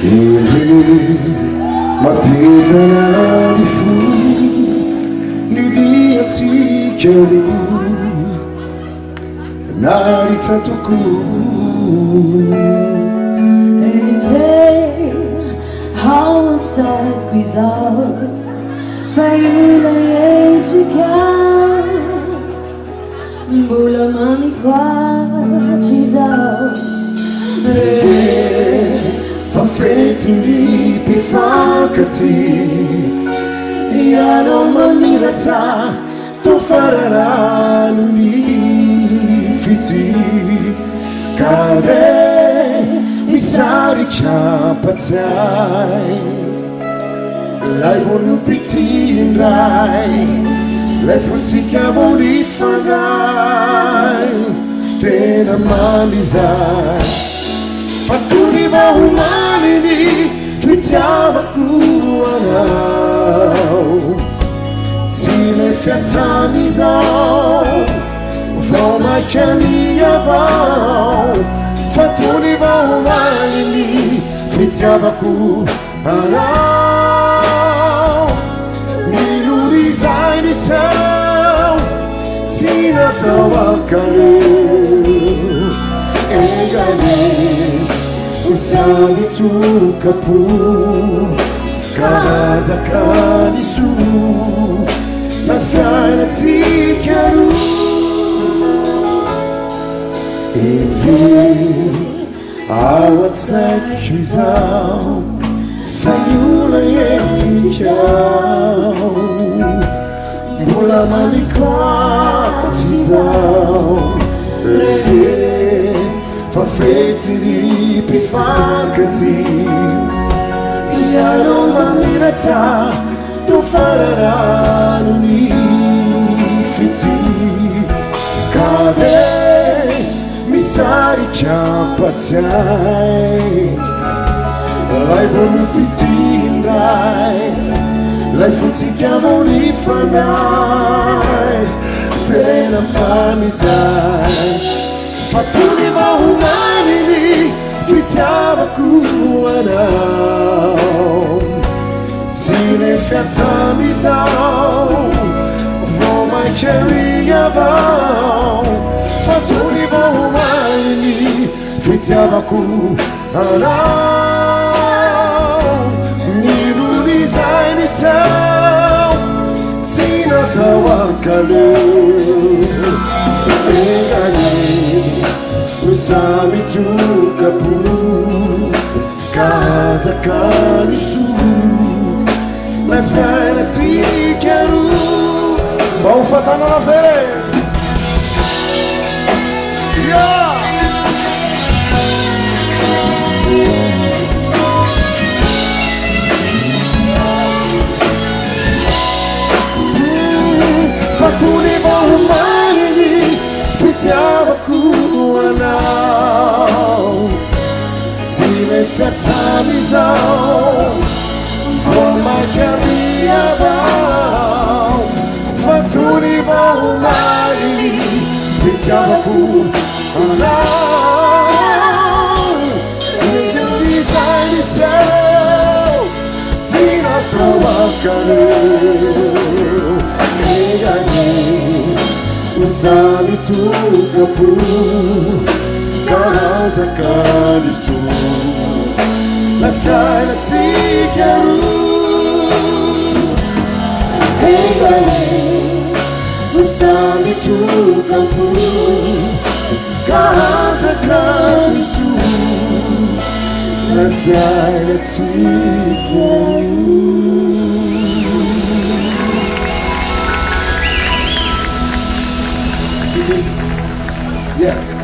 Ele mapitana di fu Lidia ti chiaru Nari tatuku Angel Howland sa quizal Fayula yenchika Bula mami kwa chizal Fa frente di pifakati Yano mamirata To fararano ni fiti Kade misari chapatai Lai vonu pitindrai Lai funsi cavoli farai Tena malizai Fatuni va umani fitiava kuanau Sile fiazzani zau Voma chiamia vau Fatuni va umani fitiava kuanau Miluri zaini sau Sina tawakanu Egani Usami tu kapu Kaza kanisu Na fiana ti chiaru Inji Awat sakizau Fayula yekiau Mula malikwa tizau Rehe Fa frente di pifakati Yano mamirata To fararano ni fiti Kade misari chapatai Lai vonu pitindai Lai funsi chiamoni farai Tena pamizai Fatuni va umani fitiava kuanau Sine fiattami zau Voma chiamia vau Fatuni va umani fitiava kuanau Niluni zaini sau Sina tawakalu Egani Usami tu kapu Kaza kanisu Na fiana ti chiaru Vamos fatando na zere Yeah Fatuni va umani fitiava kuanau Sile fiattami zau Voma chiamia vau Fatuni va umani fitiava kuanau Niduri zaini seu Zina tawakalu Usami tu kapu Kaza kanisu La fiana ti chiaru Usami tu kapu Kaza kanisu La fiana ti chiaru Yeah.